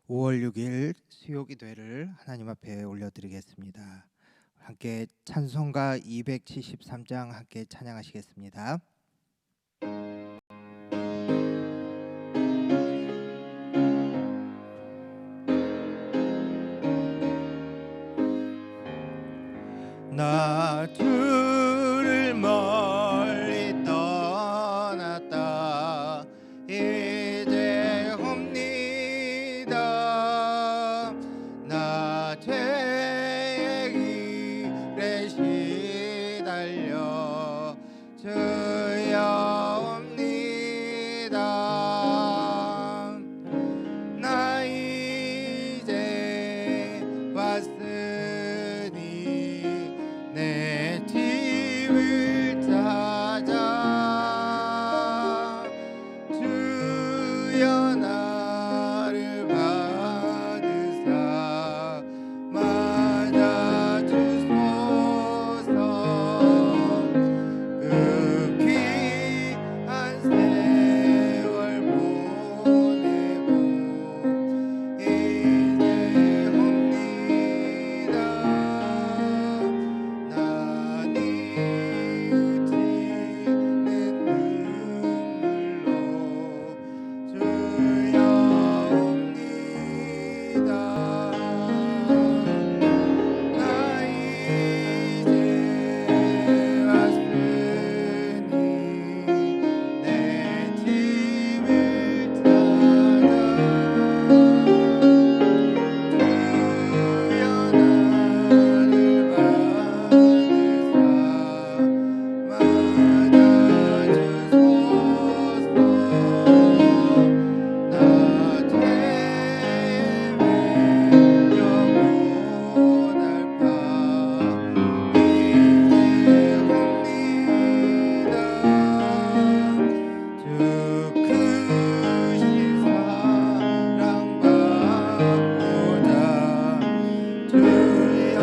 5월 6일 수요기도회를 하나님 앞에 올려드리겠습니다. 함께 찬송가 273장 함께 찬양하시겠습니다. 나 주를 멀리 떠났다 이제 옵니다. 나 죄의 길에 시달려 주여 옵니다. 나 이제 왔으니 내 집을 찾아 주여 나를 받으사 맞아 주소서. 그 귀한 세월 보내고 이제 옵니다. 나 뉘우치는 눈물로 주여 옵니다. 나 이제 왔으니 내 집을 찾아 주여 나를 받으사 맞아 주소서. 나 죄의 매여 고달파 이제 옵니다. 주 크신 사랑 받고자 주여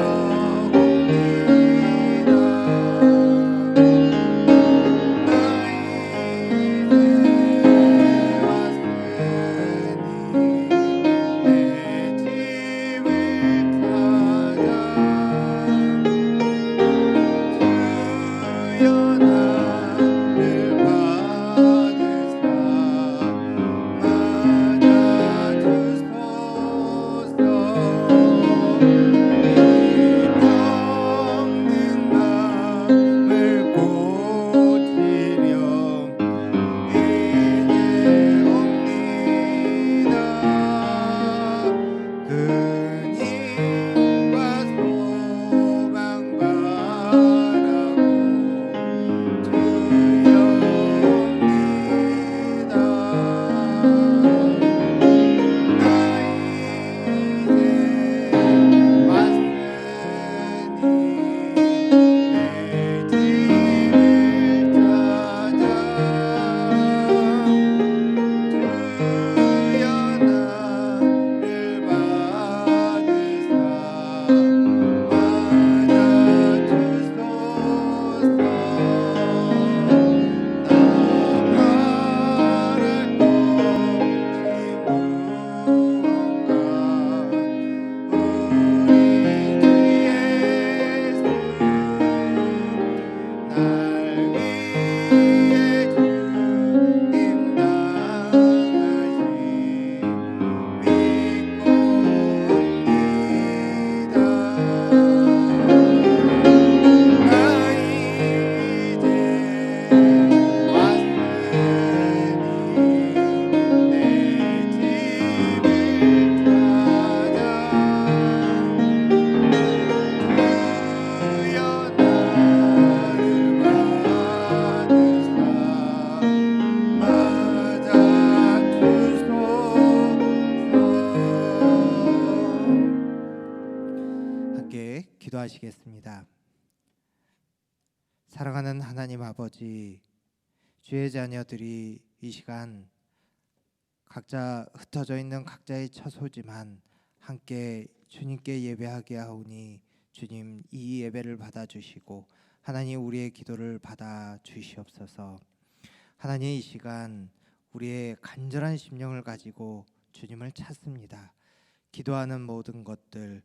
옵니다. 나 이제 왔으니 내 집을 찾아 주여 나를 받으사 맞아 주소서. 이 병든 마음을 고치려 이제 옵니다. 큰 힘과 소망 바라고 주여 옵니다. 나 이제 왔으니 내 집을 찾아 주여 나를 받으사 맞아 주소서. 나 바랄 함께 기도하시겠습니다. 사랑하는 하나님 아버지, 주의 자녀들이 이 시간 각자 흩어져 있는 각자의 처소지만 함께 주님께 예배하게 하오니 주님 이 예배를 받아주시고 하나님 우리의 기도를 받아주시옵소서. 하나님 이 시간 우리의 간절한 심령을 가지고 주님을 찾습니다. 기도하는 모든 것들,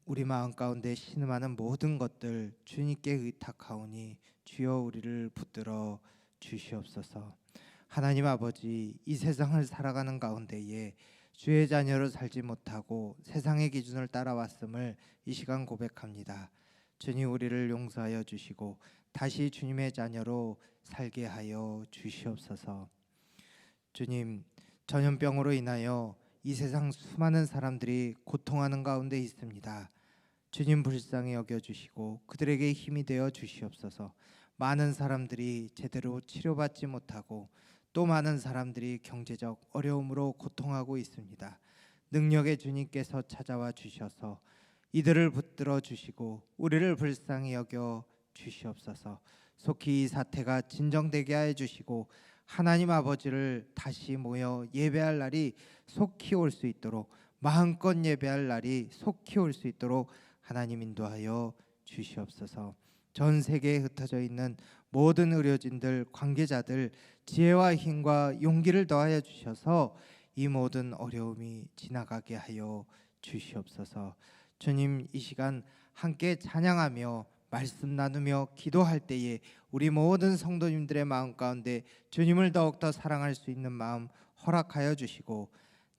우리 마음 가운데 신음하는 모든 것들 주님께 의탁하오니 주여 우리를 붙들어 주시옵소서. 하나님 아버지, 이 세상을 살아가는 가운데에 주의 자녀로 살지 못하고 세상의 기준을 따라왔음을 이 시간 고백합니다. 주님, 우리를 용서하여 주시고 다시 주님의 자녀로 살게 하여 주시옵소서. 주님, 전염병으로 인하여 이 세상 수많은 사람들이 고통하는 가운데 있습니다. 주님, 불쌍히 여겨주시고 그들에게 힘이 되어 주시옵소서. 많은 사람들이 제대로 치료받지 못하고 또 많은 사람들이 경제적 어려움으로 고통하고 있습니다. 능력의 주님께서 찾아와 주셔서 이들을 붙들어 주시고 우리를 불쌍히 여겨 주시옵소서. 속히 이 사태가 진정되게 하여 주시고 하나님 아버지를 다시 모여 예배할 날이 속히 올 수 있도록, 마음껏 예배할 날이 속히 올 수 있도록 하나님 인도하여 주시옵소서. 전 세계에 흩어져 있는 모든 의료진들, 관계자들 지혜와 힘과 용기를 더하여 주셔서 이 모든 어려움이 지나가게 하여 주시옵소서. 주님, 이 시간 함께 찬양하며 말씀 나누며 기도할 때에 우리 모든 성도님들의 마음 가운데 주님을 더욱더 사랑할 수 있는 마음 허락하여 주시고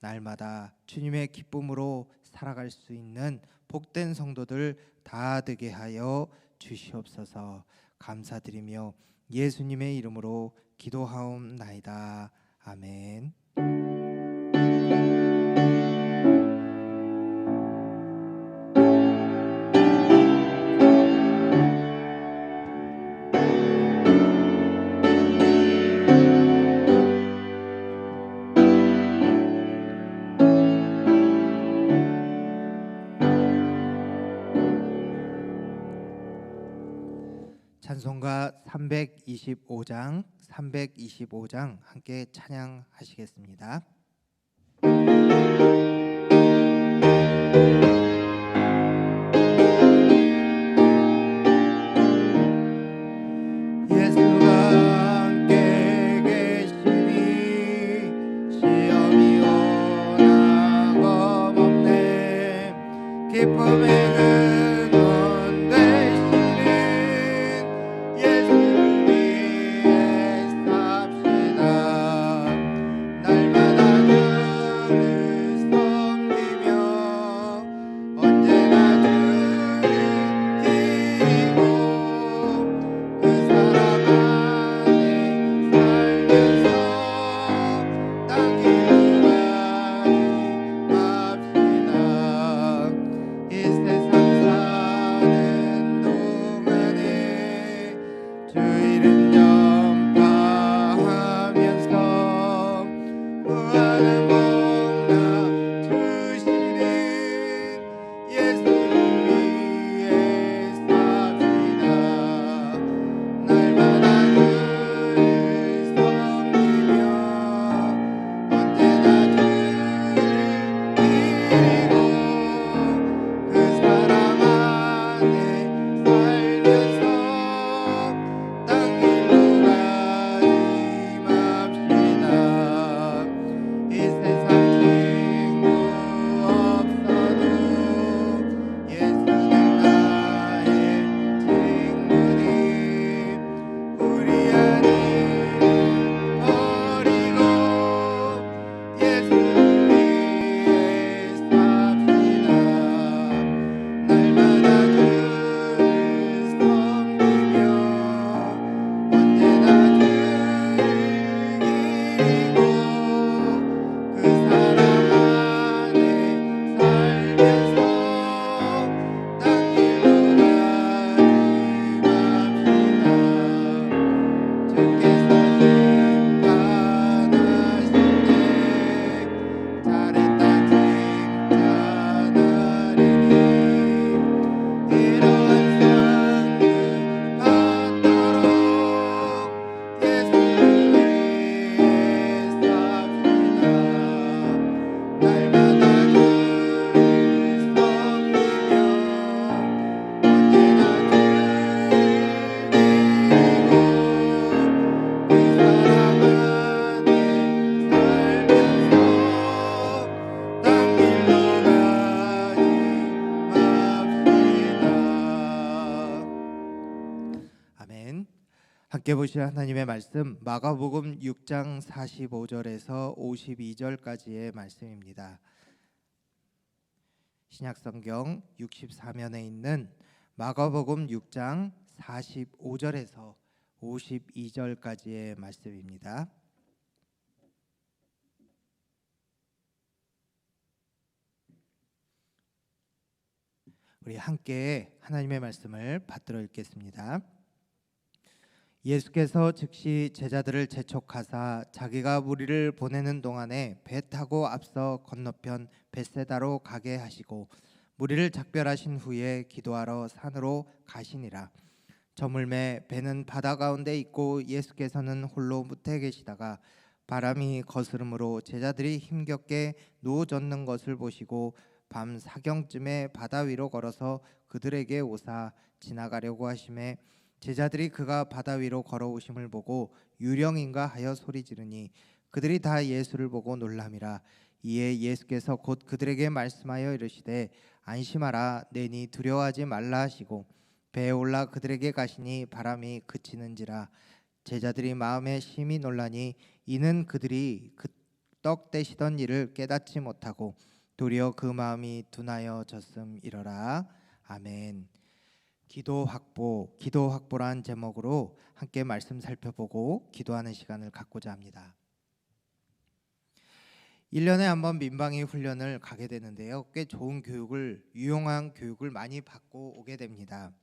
날마다 주님의 기쁨으로 살아갈 수 있는 복된 성도들 다 되게 하여 주시옵소서. 감사드리며 예수님의 이름으로 기도하옵나이다. 아멘. 찬송가 325장 함께 찬양하시겠습니다. 예수가 함께 계시니 시험이 오나 겁없네. 기쁨에는 세상 함께 보실 하나님의 말씀 마가복음 6장 45절에서 52절까지의 말씀입니다. 신약성경 64면에 있는 마가복음 6장 45절에서 52절까지의 말씀입니다. 우리 함께 하나님의 말씀을 받들어 읽겠습니다. 예수께서 즉시 제자들을 재촉하사 자기가 무리를 보내는 동안에 배 타고 앞서 건너편 벳세다로 가게 하시고 무리를 작별하신 후에 기도하러 산으로 가시니라. 저물매 배는 바다 가운데 있고 예수께서는 홀로 무태에 계시다가 바람이 거스름으로 제자들이 힘겹게 누워젖는 것을 보시고 밤 사경쯤에 바다 위로 걸어서 그들에게 오사 지나가려고 하심에 제자들이 그가 바다 위로 걸어오심을 보고 유령인가 하여 소리 지르니 그들이 다 예수를 보고 놀람이라. 이에 예수께서 곧 그들에게 말씀하여 이르시되 안심하라 내니 두려워하지 말라 하시고 배에 올라 그들에게 가시니 바람이 그치는지라. 제자들이 마음에 심히 놀라니 이는 그들이 그 떡 떼시던 일을 깨닫지 못하고 도리어 그 마음이 둔하여졌음이러라. 아멘. 기도 확보란 제목으로 함께 말씀 살펴보고 기도하는 시간을 갖고자 합니다. 1년에 한 번 민방위 훈련을 가게 되는데요. 꽤 좋은 교육을, 유용한 교육을 많이 받고 오게 됩니다.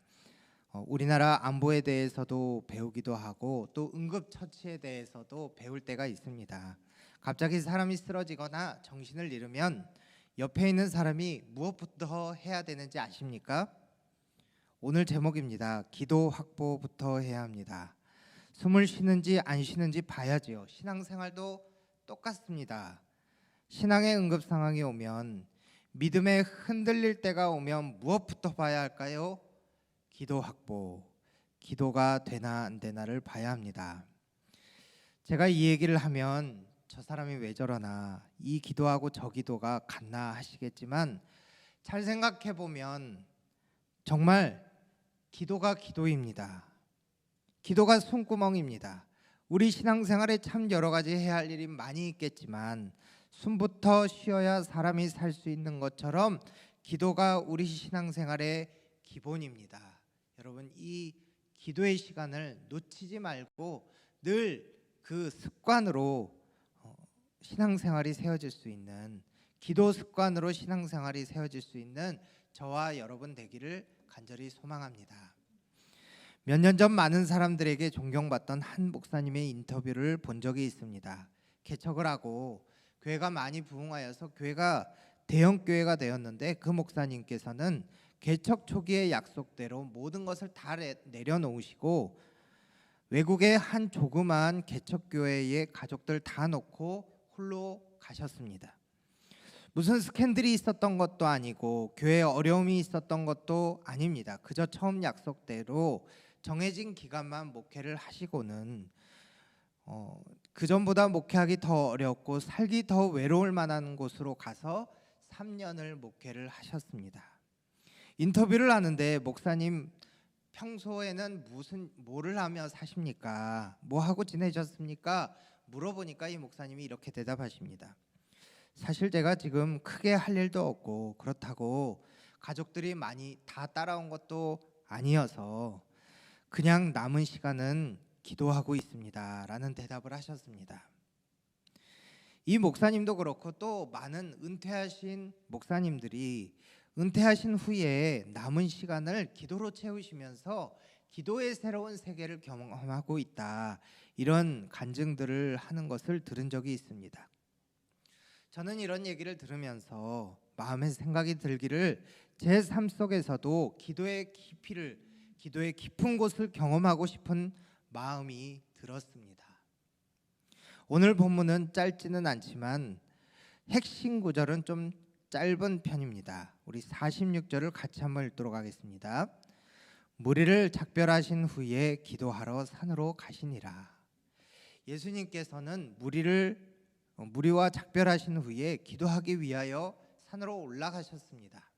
우리나라 안보에 대해서도 배우기도 하고 또 응급처치에 대해서도 배울 때가 있습니다. 갑자기 사람이 쓰러지거나 정신을 잃으면 옆에 있는 사람이 무엇부터 해야 되는지 아십니까? 오늘 제목입니다. 기도 확보부터 해야 합니다. 숨을 쉬는지 안 쉬는지 봐야지요. 신앙생활도 똑같습니다. 신앙의 응급 상황이 오면, 믿음에 흔들릴 때가 오면 무엇부터 봐야 할까요? 기도 확보. 기도가 되나 안 되나를 봐야 합니다. 제가 이 얘기를 하면 저 사람이 왜 저러나, 이 기도하고 저 기도가 같나 하시겠지만 잘 생각해 보면 정말 기도가 기도입니다. 기도가 숨구멍입니다. 우리 신앙생활에 참 여러 가지 해야 할 일이 많이 있겠지만 숨부터 쉬어야 사람이 살 수 있는 것처럼 기도가 우리 신앙생활의 기본입니다. 여러분, 이 기도의 시간을 놓치지 말고 늘 그 습관으로 신앙생활이 세워질 수 있는, 기도 습관으로 신앙생활이 세워질 수 있는 저와 여러분 되기를 간절히 소망합니다. 몇 년 전 많은 사람들에게 존경받던 한 목사님의 인터뷰를 본 적이 있습니다. 개척을 하고 교회가 많이 부흥하여서 교회가 대형 교회가 되었는데 그 목사님께서는 개척 초기의 약속대로 모든 것을 다 내려놓으시고 외국의 한 조그만 개척 교회의 가족들 다 놓고 홀로 가셨습니다. 무슨 스캔들이 있었던 것도 아니고 교회에 어려움이 있었던 것도 아닙니다. 그저 처음 약속대로 정해진 기간만 목회를 하시고는 그 전보다 목회하기 더 어렵고 살기 더 외로울 만한 곳으로 가서 3년을 목회를 하셨습니다. 인터뷰를 하는데 목사님 평소에는 뭐를 하며 사십니까? 뭐 하고 지내셨습니까? 물어보니까 이 목사님이 이렇게 대답하십니다. 사실 제가 지금 크게 할 일도 없고 그렇다고 가족들이 많이 다 따라온 것도 아니어서 그냥 남은 시간은 기도하고 있습니다 라는 대답을 하셨습니다. 이 목사님도 그렇고 또 많은 은퇴하신 목사님들이 은퇴하신 후에 남은 시간을 기도로 채우시면서 기도의 새로운 세계를 경험하고 있다, 이런 간증들을 하는 것을 들은 적이 있습니다. 저는 이런 얘기를 들으면서 마음에 생각이 들기를, 제 삶 속에서도 기도의 깊은 곳을 경험하고 싶은 마음이 들었습니다. 오늘 본문은 짧지는 않지만 핵심 구절은 좀 짧은 편입니다. 우리 46절을 같이 한번 읽도록 하겠습니다. 무리를 작별하신 후에 기도하러 산으로 가시니라. 예수님께서는 무리와 작별하신 후에 기도하기 위하여 산으로 올라가셨습니다.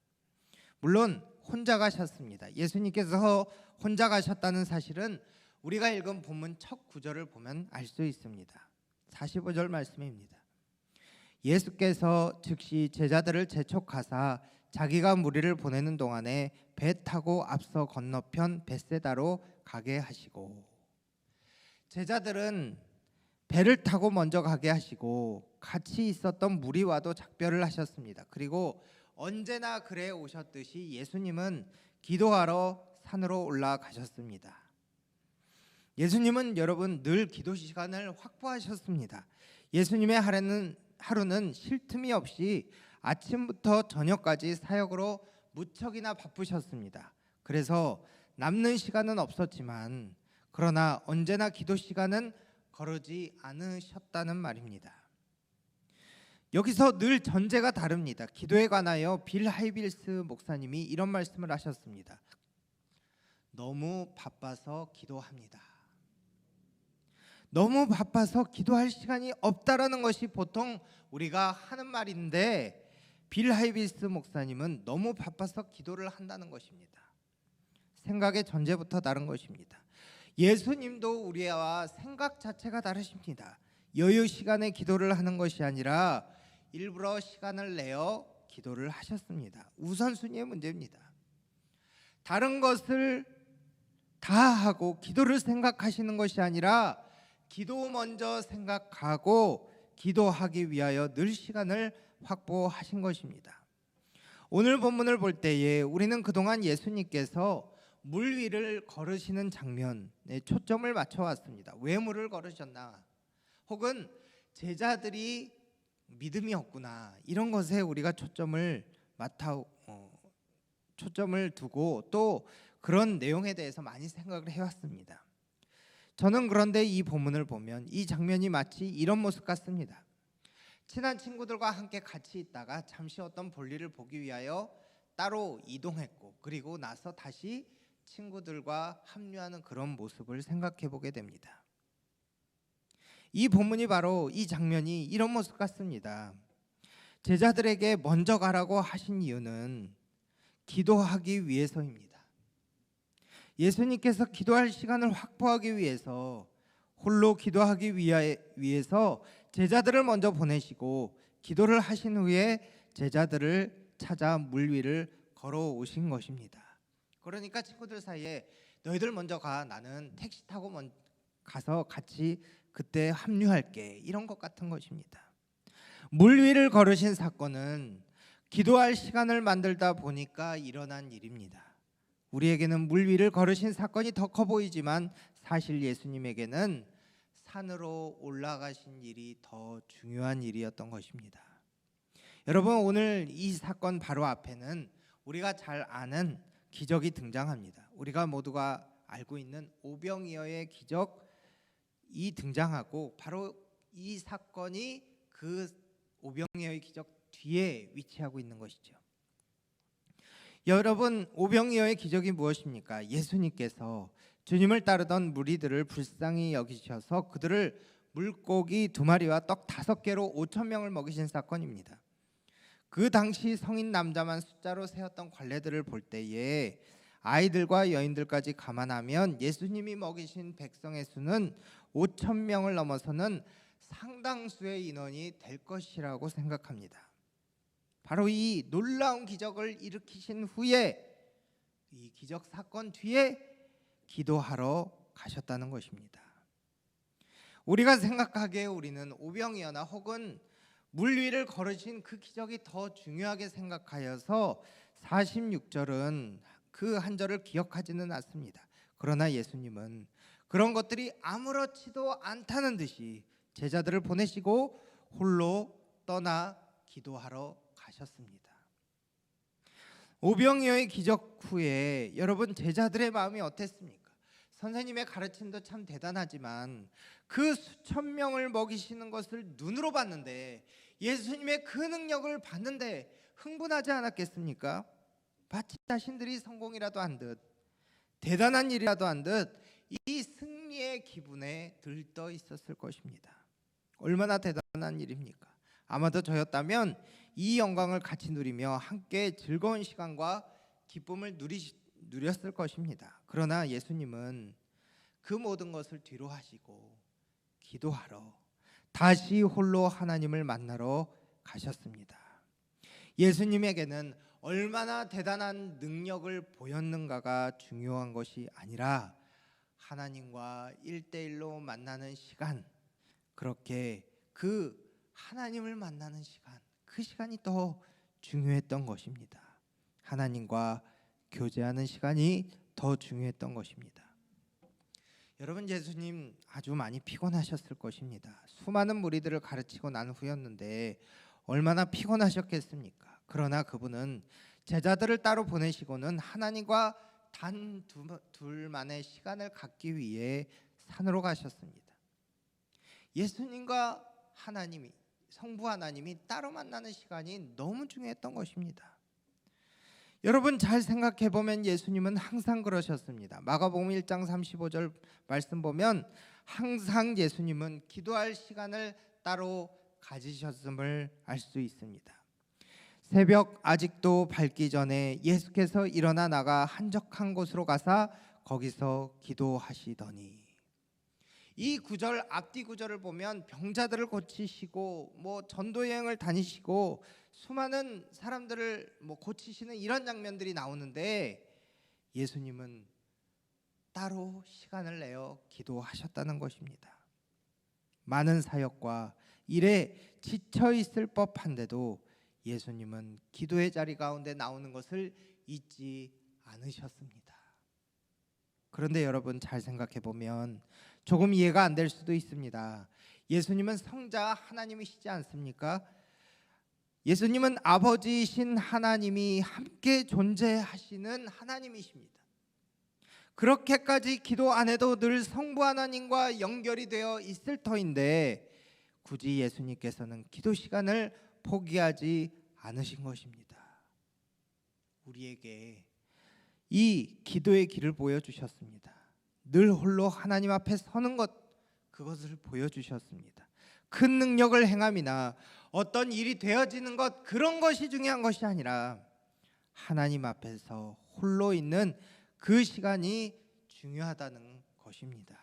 물론 혼자 가셨습니다. 예수님께서 혼자 가셨다는 사실은 우리가 읽은 본문 첫 구절을 보면 알 수 있습니다. 45절 말씀입니다. 예수께서 즉시 제자들을 재촉하사 자기가 무리를 보내는 동안에 배 타고 앞서 건너편 벳세다로 가게 하시고, 제자들은 배를 타고 먼저 가게 하시고 같이 있었던 무리와도 작별을 하셨습니다. 그리고 언제나 그래 오셨듯이 예수님은 기도하러 산으로 올라가셨습니다. 예수님은 여러분 늘 기도 시간을 확보하셨습니다. 예수님의 하루는 쉴 틈이 없이 아침부터 저녁까지 사역으로 무척이나 바쁘셨습니다. 그래서 남는 시간은 없었지만 그러나 언제나 기도 시간은 거르지 않으셨다는 말입니다. 여기서 늘 전제가 다릅니다. 기도에 관하여 빌 하이빌스 목사님이 이런 말씀을 하셨습니다. 너무 바빠서 기도합니다. 너무 바빠서 기도할 시간이 없다라는 것이 보통 우리가 하는 말인데, 빌 하이빌스 목사님은 너무 바빠서 기도를 한다는 것입니다. 생각의 전제부터 다른 것입니다. 예수님도 우리와 생각 자체가 다르십니다. 여유 시간에 기도를 하는 것이 아니라 일부러 시간을 내어 기도를 하셨습니다. 우선순위의 문제입니다. 다른 것을 다 하고 기도를 생각하시는 것이 아니라 기도 먼저 생각하고 기도하기 위하여 늘 시간을 확보하신 것입니다. 오늘 본문을 볼 때에 우리는 그동안 예수님께서 물 위를 걸으시는 장면에 초점을 맞춰왔습니다. 왜 물을 걸으셨나? 혹은 제자들이 믿음이 없구나, 이런 것에 우리가 초점을 두고 또 그런 내용에 대해서 많이 생각을 해왔습니다. 저는 그런데 이 본문을 보면 이 장면이 마치 이런 모습 같습니다. 친한 친구들과 함께 같이 있다가 잠시 어떤 볼일을 보기 위하여 따로 이동했고, 그리고 나서 다시 친구들과 합류하는 그런 모습을 생각해 보게 됩니다. 이 본문이 바로 이 장면이 이런 모습 같습니다. 제자들에게 먼저 가라고 하신 이유는 기도하기 위해서입니다. 예수님께서 기도할 시간을 확보하기 위해서, 홀로 기도하기 위해서 제자들을 먼저 보내시고 기도를 하신 후에 제자들을 찾아 물 위를 걸어오신 것입니다. 그러니까 친구들 사이에 너희들 먼저 가, 나는 택시 타고 가서 같이 그때 합류할게, 이런 것 같은 것입니다. 물 위를 걸으신 사건은 기도할 시간을 만들다 보니까 일어난 일입니다. 우리에게는 물 위를 걸으신 사건이 더 커 보이지만 사실 예수님에게는 산으로 올라가신 일이 더 중요한 일이었던 것입니다. 여러분, 오늘 이 사건 바로 앞에는 우리가 잘 아는 기적이 등장합니다. 우리가 모두가 알고 있는 오병이어의 기적이 등장하고, 바로 이 사건이 그 오병이어의 기적 뒤에 위치하고 있는 것이죠. 여러분, 오병이어의 기적이 무엇입니까? 예수님께서 주님을 따르던 무리들을 불쌍히 여기셔서 그들을 물고기 2마리와 떡 5개로 5,000명을 먹이신 사건입니다. 그 당시 성인 남자만 숫자로 세었던 관례들을 볼 때에 아이들과 여인들까지 감안하면 예수님이 먹이신 백성의 수는 5,000명을 넘어서는 상당수의 인원이 될 것이라고 생각합니다. 바로 이 놀라운 기적을 일으키신 후에 이 기적 사건 뒤에 기도하러 가셨다는 것입니다. 우리가 생각하기에 우리는 오병이어나 혹은 물 위를 걸으신 그 기적이 더 중요하게 생각하여서 46절은 그 한 절을 기억하지는 않습니다. 그러나 예수님은 그런 것들이 아무렇지도 않다는 듯이 제자들을 보내시고 홀로 떠나 기도하러 가셨습니다. 오병이어의 기적 후에 여러분, 제자들의 마음이 어땠습니까? 선생님의 가르침도 참 대단하지만 그 수천 명을 먹이시는 것을 눈으로 봤는데, 예수님의 그 능력을 봤는데 흥분하지 않았겠습니까? 마치 자신들이 성공이라도 한 듯, 대단한 일이라도 한 듯 이 승리의 기분에 들떠 있었을 것입니다. 얼마나 대단한 일입니까? 아마도 저였다면 이 영광을 같이 누리며 함께 즐거운 시간과 기쁨을 누렸을 것입니다. 그러나 예수님은 그 모든 것을 뒤로 하시고 기도하러 다시 홀로 하나님을 만나러 가셨습니다. 예수님에게는 얼마나 대단한 능력을 보였는가가 중요한 것이 아니라 하나님과 1대1로 만나는 시간, 그렇게 그 하나님을 만나는 시간, 그 시간이 더 중요했던 것입니다. 하나님과 교제하는 시간이 더 중요했던 것입니다. 여러분, 예수님 아주 많이 피곤하셨을 것입니다. 수많은 무리들을 가르치고 난 후였는데 얼마나 피곤하셨겠습니까? 그러나 그분은 제자들을 따로 보내시고는 하나님과 단 둘만의 시간을 갖기 위해 산으로 가셨습니다. 예수님과 하나님이, 성부 하나님이 따로 만나는 시간이 너무 중요했던 것입니다. 여러분, 잘 생각해 보면 예수님은 항상 그러셨습니다. 마가복음 1장 35절 말씀 보면 항상 예수님은 기도할 시간을 따로 가지셨음을 알 수 있습니다. 새벽 아직도 밝기 전에 예수께서 일어나 나가 한적한 곳으로 가사 거기서 기도하시더니, 이 구절, 앞뒤 구절을 보면 병자들을 고치시고 전도 여행을 다니시고 수많은 사람들을 고치시는 이런 장면들이 나오는데, 예수님은 따로 시간을 내어 기도하셨다는 것입니다. 많은 사역과 일에 지쳐 있을 법한데도 예수님은 기도의 자리 가운데 나오는 것을 잊지 않으셨습니다. 그런데 여러분, 잘 생각해 보면 조금 이해가 안 될 수도 있습니다. 예수님은 성자 하나님이시지 않습니까? 예수님은 아버지이신 하나님이 함께 존재하시는 하나님이십니다. 그렇게까지 기도 안 해도 늘 성부 하나님과 연결이 되어 있을 터인데 굳이 예수님께서는 기도 시간을 포기하지 않으신 것입니다. 우리에게 이 기도의 길을 보여주셨습니다. 늘 홀로 하나님 앞에 서는 것, 그것을 보여주셨습니다. 큰 능력을 행함이나 어떤 일이 되어지는 것, 그런 것이 중요한 것이 아니라 하나님 앞에서 홀로 있는 그 시간이 중요하다는 것입니다.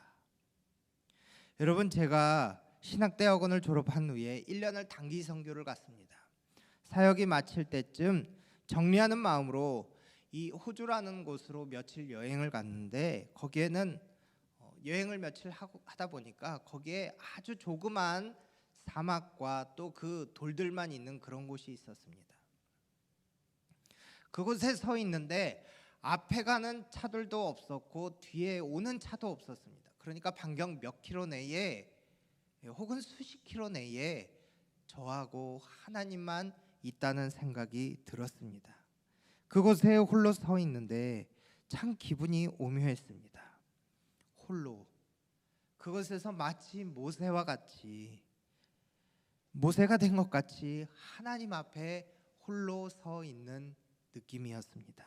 여러분, 제가 신학대학원을 졸업한 후에 1년을 단기 선교를 갔습니다. 사역이 마칠 때쯤 정리하는 마음으로 이 호주라는 곳으로 며칠 여행을 갔는데, 거기에는 여행을 며칠 하다 보니까 거기에 아주 조그만 사막과 또 그 돌들만 있는 그런 곳이 있었습니다. 그곳에 서 있는데 앞에 가는 차들도 없었고 뒤에 오는 차도 없었습니다. 그러니까 반경 몇 킬로 내에 혹은 수십 킬로 내에 저하고 하나님만 있다는 생각이 들었습니다. 그곳에 홀로 서 있는데 참 기분이 오묘했습니다. 홀로 그곳에서 마치 모세와 같이, 모세가 된 것 같이 하나님 앞에 홀로 서 있는 느낌이었습니다.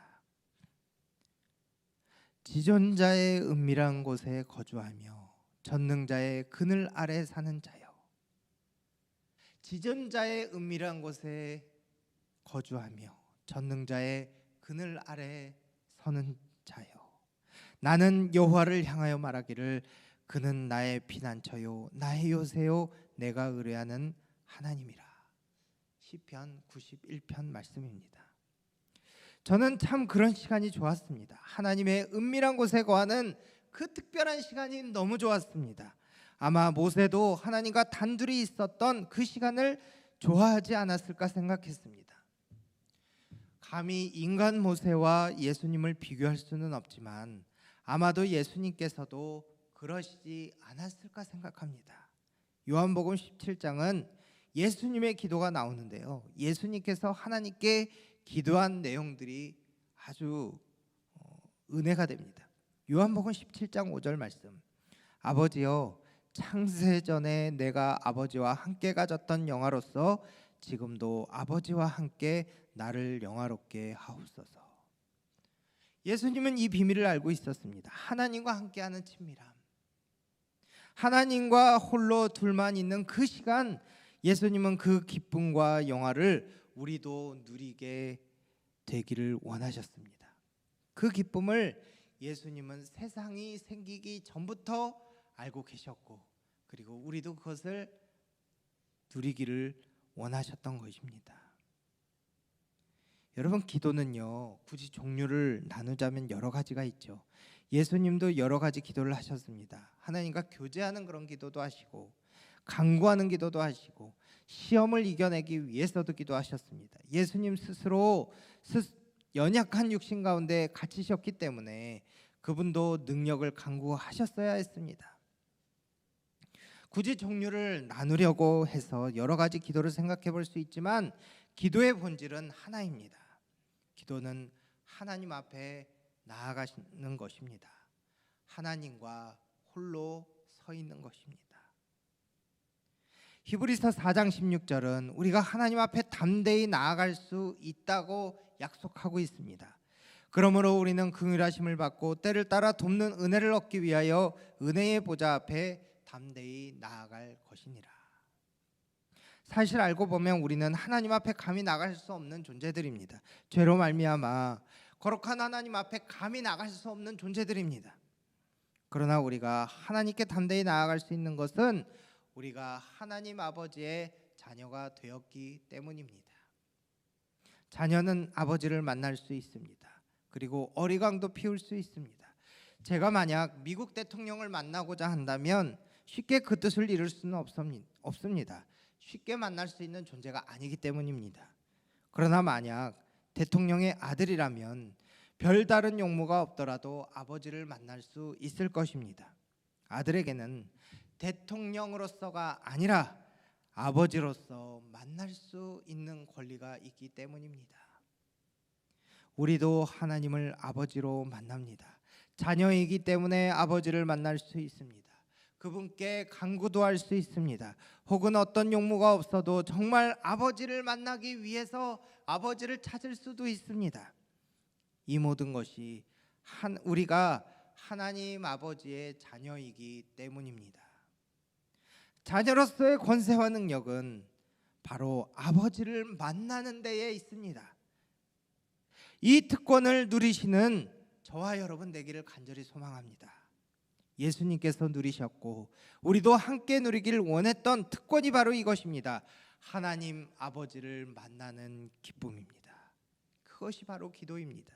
지존자의 은밀한 곳에 거주하며 전능자의 그늘 아래 사는 자여. 지존자의 은밀한 곳에 거주하며 전능자의 그늘 아래 서는 자여. 나는 여호와를 향하여 말하기를 그는 나의 피난처요 나의 요새요 내가 의뢰하는 하나님이라. 시편 91편 말씀입니다. 저는 참 그런 시간이 좋았습니다. 하나님의 은밀한 곳에 거하는 그 특별한 시간이 너무 좋았습니다. 아마 모세도 하나님과 단둘이 있었던 그 시간을 좋아하지 않았을까 생각했습니다. 감히 인간 모세와 예수님을 비교할 수는 없지만 아마도 예수님께서도 그러시지 않았을까 생각합니다. 요한복음 17장은 예수님의 기도가 나오는데요, 예수님께서 하나님께 기도한 내용들이 아주 은혜가 됩니다. 요한복음 17장 5절 말씀, 아버지여 창세전에 내가 아버지와 함께 가졌던 영화로서 지금도 아버지와 함께 나를 영화롭게 하옵소서. 예수님은 이 비밀을 알고 있었습니다. 하나님과 함께하는 친밀함, 하나님과 홀로 둘만 있는 그 시간, 예수님은 그 기쁨과 영화를 우리도 누리게 되기를 원하셨습니다. 그 기쁨을 예수님은 세상이 생기기 전부터 알고 계셨고, 그리고 우리도 그것을 누리기를 원하셨던 것입니다. 여러분, 기도는요, 굳이 종류를 나누자면 여러 가지가 있죠. 예수님도 여러 가지 기도를 하셨습니다. 하나님과 교제하는 그런 기도도 하시고, 간구하는 기도도 하시고, 시험을 이겨내기 위해서도 기도하셨습니다. 예수님 스스로 연약한 육신 가운데 갇히셨기 때문에 그분도 능력을 간구하셨어야 했습니다. 굳이 종류를 나누려고 해서 여러 가지 기도를 생각해 볼 수 있지만, 기도의 본질은 하나입니다. 기도는 하나님 앞에 나아가시는 것입니다. 하나님과 홀로 서 있는 것입니다. 히브리서 4장 16절은 우리가 하나님 앞에 담대히 나아갈 수 있다고 약속하고 있습니다. 그러므로 우리는 긍휼하심을 받고 때를 따라 돕는 은혜를 얻기 위하여 은혜의 보좌 앞에 담대히 나아갈 것이니라. 사실 알고 보면 우리는 하나님 앞에 감히 나갈 수 없는 존재들입니다. 죄로 말미암아 거룩한 하나님 앞에 감히 나갈 수 없는 존재들입니다. 그러나 우리가 하나님께 담대히 나아갈 수 있는 것은 우리가 하나님 아버지의 자녀가 되었기 때문입니다. 자녀는 아버지를 만날 수 있습니다. 그리고 어리광도 피울 수 있습니다. 제가 만약 미국 대통령을 만나고자 한다면 쉽게 그 뜻을 이룰 수는 없습니다. 쉽게 만날 수 있는 존재가 아니기 때문입니다. 그러나 만약 대통령의 아들이라면 별다른 용무가 없더라도 아버지를 만날 수 있을 것입니다. 아들에게는 대통령으로서가 아니라 아버지로서 만날 수 있는 권리가 있기 때문입니다. 우리도 하나님을 아버지로 만납니다. 자녀이기 때문에 아버지를 만날 수 있습니다. 그분께 간구도 할 수 있습니다. 혹은 어떤 용무가 없어도 정말 아버지를 만나기 위해서 아버지를 찾을 수도 있습니다. 이 모든 것이 우리가 하나님 아버지의 자녀이기 때문입니다. 자녀로서의 권세와 능력은 바로 아버지를 만나는 데에 있습니다. 이 특권을 누리시는 저와 여러분 되기를 간절히 소망합니다. 예수님께서 누리셨고 우리도 함께 누리기를 원했던 특권이 바로 이것입니다. 하나님 아버지를 만나는 기쁨입니다. 그것이 바로 기도입니다.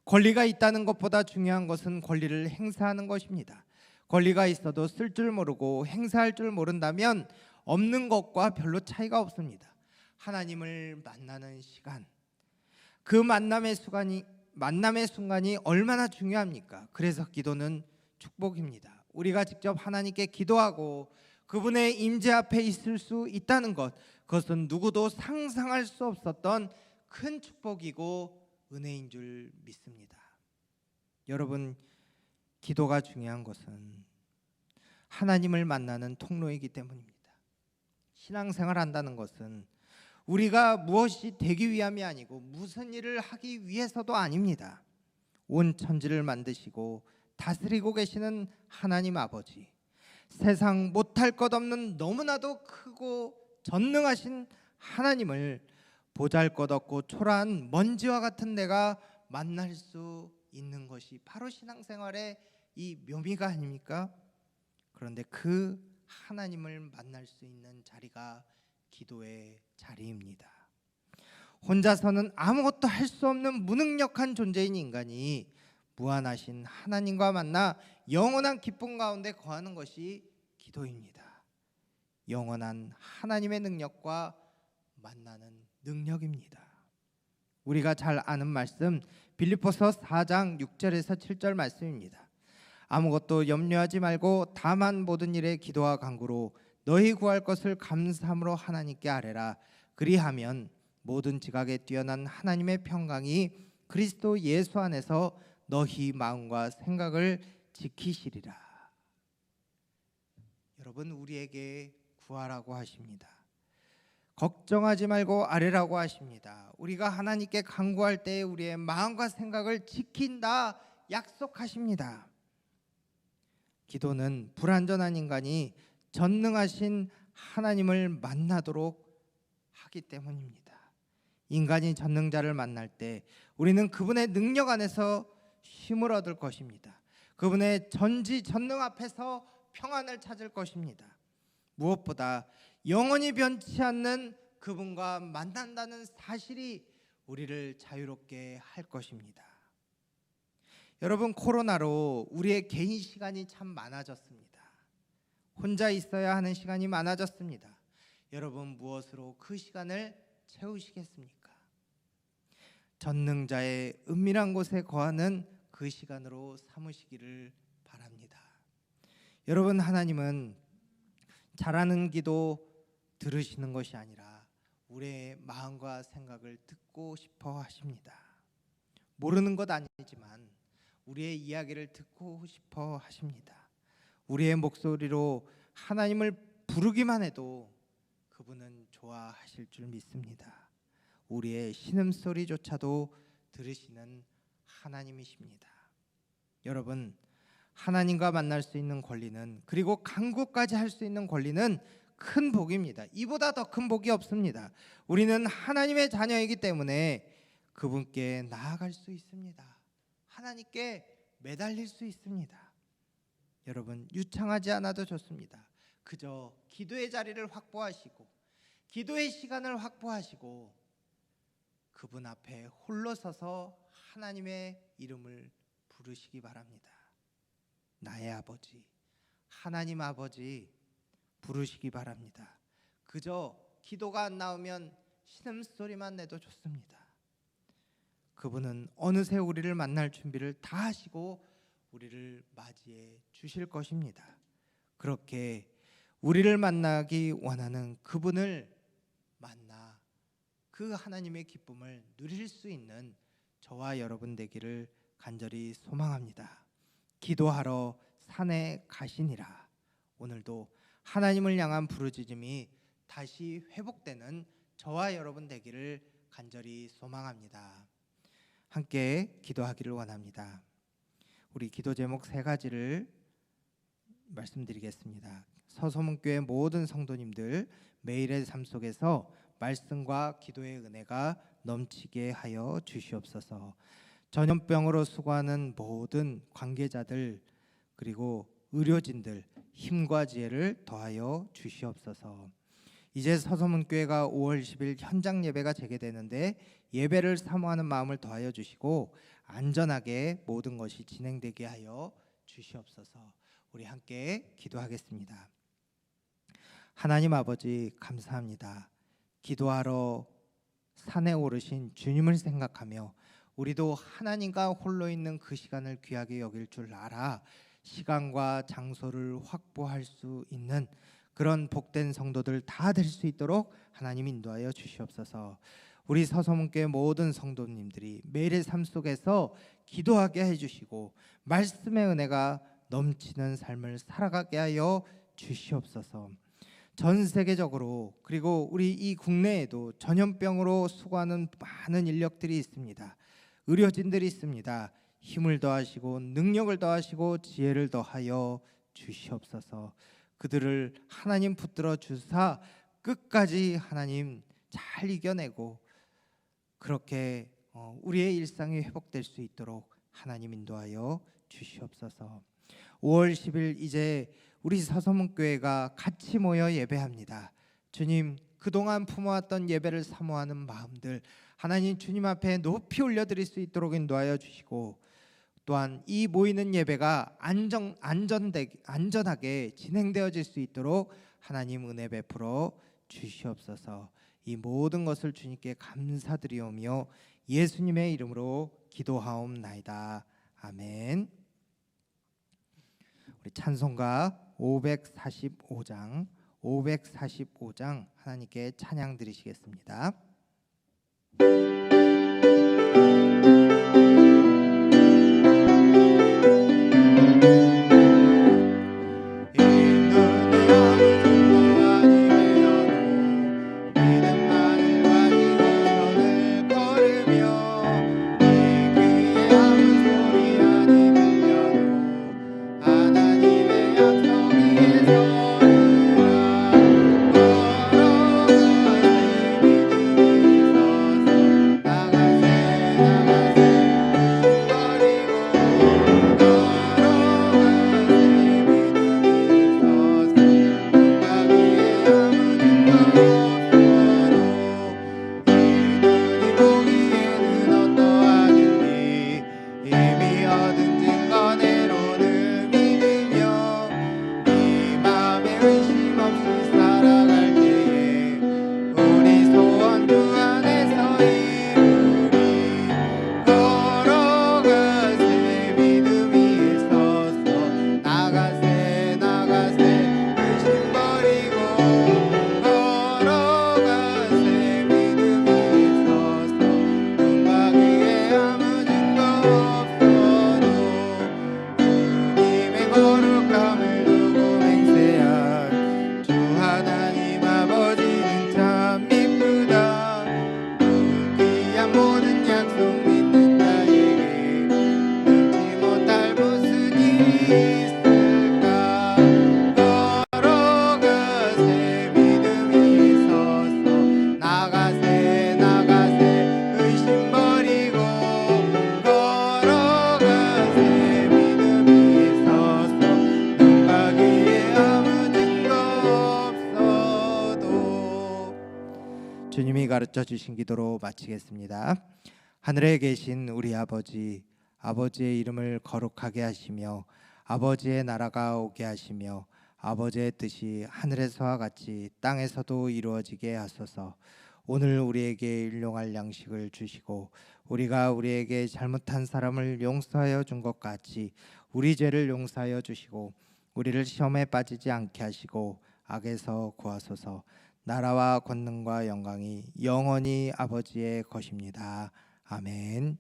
권리가 있다는 것보다 중요한 것은 권리를 행사하는 것입니다. 권리가 있어도 쓸 줄 모르고 행사할 줄 모른다면 없는 것과 별로 차이가 없습니다. 하나님을 만나는 시간, 그 만남의 순간이 얼마나 중요합니까? 그래서 기도는 축복입니다. 우리가 직접 하나님께 기도하고 그분의 임재 앞에 있을 수 있다는 것, 그것은 누구도 상상할 수 없었던 큰 축복이고 은혜인 줄 믿습니다. 여러분, 기도가 중요한 것은 하나님을 만나는 통로이기 때문입니다. 신앙생활 한다는 것은 우리가 무엇이 되기 위함이 아니고 무슨 일을 하기 위해서도 아닙니다. 온 천지를 만드시고 다스리고 계시는 하나님 아버지, 세상 못할 것 없는 너무나도 크고 전능하신 하나님을 보잘것없고 초라한 먼지와 같은 내가 만날 수 있는 것이 바로 신앙생활의 이 묘미가 아닙니까? 그런데 그 하나님을 만날 수 있는 자리가 기도의 자리입니다. 혼자서는 아무것도 할 수 없는 무능력한 존재인 인간이 무한하신 하나님과 만나 영원한 기쁨 가운데 거하는 것이 기도입니다. 영원한 하나님의 능력과 만나는 능력입니다. 우리가 잘 아는 말씀 빌립보서 4장 6절에서 7절 말씀입니다. 아무것도 염려하지 말고 다만 모든 일에 기도와 간구로 너희 구할 것을 감사함으로 하나님께 아뢰라. 그리하면 모든 지각에 뛰어난 하나님의 평강이 그리스도 예수 안에서 너희 마음과 생각을 지키시리라. 여러분, 우리에게 구하라고 하십니다. 걱정하지 말고 아뢰라고 하십니다. 우리가 하나님께 간구할 때 우리의 마음과 생각을 지킨다 약속하십니다. 기도는 불완전한 인간이 전능하신 하나님을 만나도록 하기 때문입니다. 인간이 전능자를 만날 때 우리는 그분의 능력 안에서 힘을 얻을 것입니다. 그분의 전지전능 앞에서 평안을 찾을 것입니다. 무엇보다 영원히 변치 않는 그분과 만난다는 사실이 우리를 자유롭게 할 것입니다. 여러분, 코로나로 우리의 개인 시간이 참 많아졌습니다. 혼자 있어야 하는 시간이 많아졌습니다. 여러분, 무엇으로 그 시간을 채우시겠습니까? 전능자의 은밀한 곳에 거하는 그 시간으로 삼으시기를 바랍니다. 여러분, 하나님은 잘하는 기도 들으시는 것이 아니라 우리의 마음과 생각을 듣고 싶어 하십니다. 모르는 것 아니지만 우리의 이야기를 듣고 싶어 하십니다. 우리의 목소리로 하나님을 부르기만 해도 그분은 좋아하실 줄 믿습니다. 우리의 신음소리조차도 들으시는 하나님이십니다. 여러분, 하나님과 만날 수 있는 권리는, 그리고 간구까지 할 수 있는 권리는 큰 복입니다. 이보다 더 큰 복이 없습니다. 우리는 하나님의 자녀이기 때문에 그분께 나아갈 수 있습니다. 하나님께 매달릴 수 있습니다. 여러분, 유창하지 않아도 좋습니다. 그저 기도의 자리를 확보하시고 기도의 시간을 확보하시고 그분 앞에 홀로 서서 하나님의 이름을 부르시기 바랍니다. 나의 아버지, 하나님 아버지 부르시기 바랍니다. 그저 기도가 안 나오면 신음소리만 내도 좋습니다. 그분은 어느새 우리를 만날 준비를 다 하시고 우리를 맞이해 주실 것입니다. 그렇게 우리를 만나기 원하는 그분을 만나 그 하나님의 기쁨을 누릴 수 있는 저와 여러분 되기를 간절히 소망합니다. 기도하러 산에 가시니라. 오늘도 하나님을 향한 부르짖음이 다시 회복되는 저와 여러분 되기를 간절히 소망합니다. 함께 기도하기를 원합니다. 우리 기도 제목 3가지를 말씀드리겠습니다. 서소문교회 모든 성도님들, 매일의 삶 속에서 말씀과 기도의 은혜가 넘치게 하여 주시옵소서. 전염병으로 수고하는 모든 관계자들, 그리고 의료진들 힘과 지혜를 더하여 주시옵소서. 이제 서소문교회가 5월 10일 현장 예배가 재개되는데 예배를 사모하는 마음을 더하여 주시고 안전하게 모든 것이 진행되게 하여 주시옵소서. 우리 함께 기도하겠습니다. 하나님 아버지, 감사합니다. 기도하러 산에 오르신 주님을 생각하며 우리도 하나님과 홀로 있는 그 시간을 귀하게 여길 줄 알아 시간과 장소를 확보할 수 있는 그런 복된 성도들 다 될 수 있도록 하나님 인도하여 주시옵소서. 우리 서소문교회 모든 성도님들이 매일의 삶 속에서 기도하게 해주시고 말씀의 은혜가 넘치는 삶을 살아가게 하여 주시옵소서. 전 세계적으로 그리고 우리 이 국내에도 전염병으로 수고하는 많은 인력들이 있습니다. 의료진들이 있습니다. 힘을 더하시고 능력을 더하시고 지혜를 더하여 주시옵소서. 그들을 하나님 붙들어 주사 끝까지 하나님 잘 이겨내고 그렇게 우리의 일상이 회복될 수 있도록 하나님 인도하여 주시옵소서. 5월 10일 이제 우리 서소문교회가 같이 모여 예배합니다. 주님, 그동안 품어왔던 예배를 사모하는 마음들 하나님 주님 앞에 높이 올려드릴 수 있도록 인도하여 주시고 또한 이 모이는 예배가 안전하게 진행되어질 수 있도록 하나님 은혜 베풀어 주시옵소서. 이 모든 것을 주님께 감사드리오며 예수님의 이름으로 기도하옵나이다. 아멘. 우리 찬송가 545장 하나님께 찬양 드리시겠습니다. 갖춰 주신 기도로 마치겠습니다. 하늘에 계신 우리 아버지, 아버지의 이름을 거룩하게 하시며 아버지의 나라가 오게 하시며 아버지의 뜻이 하늘에서와 같이 땅에서도 이루어지게 하소서. 오늘 우리에게 일용할 양식을 주시고 우리가 우리에게 잘못한 사람을 용서하여 준 것 같이 우리 죄를 용서하여 주시고 우리를 시험에 빠지지 않게 하시고 악에서 구하소서. 나라와 권능과 영광이 영원히 아버지의 것입니다. 아멘.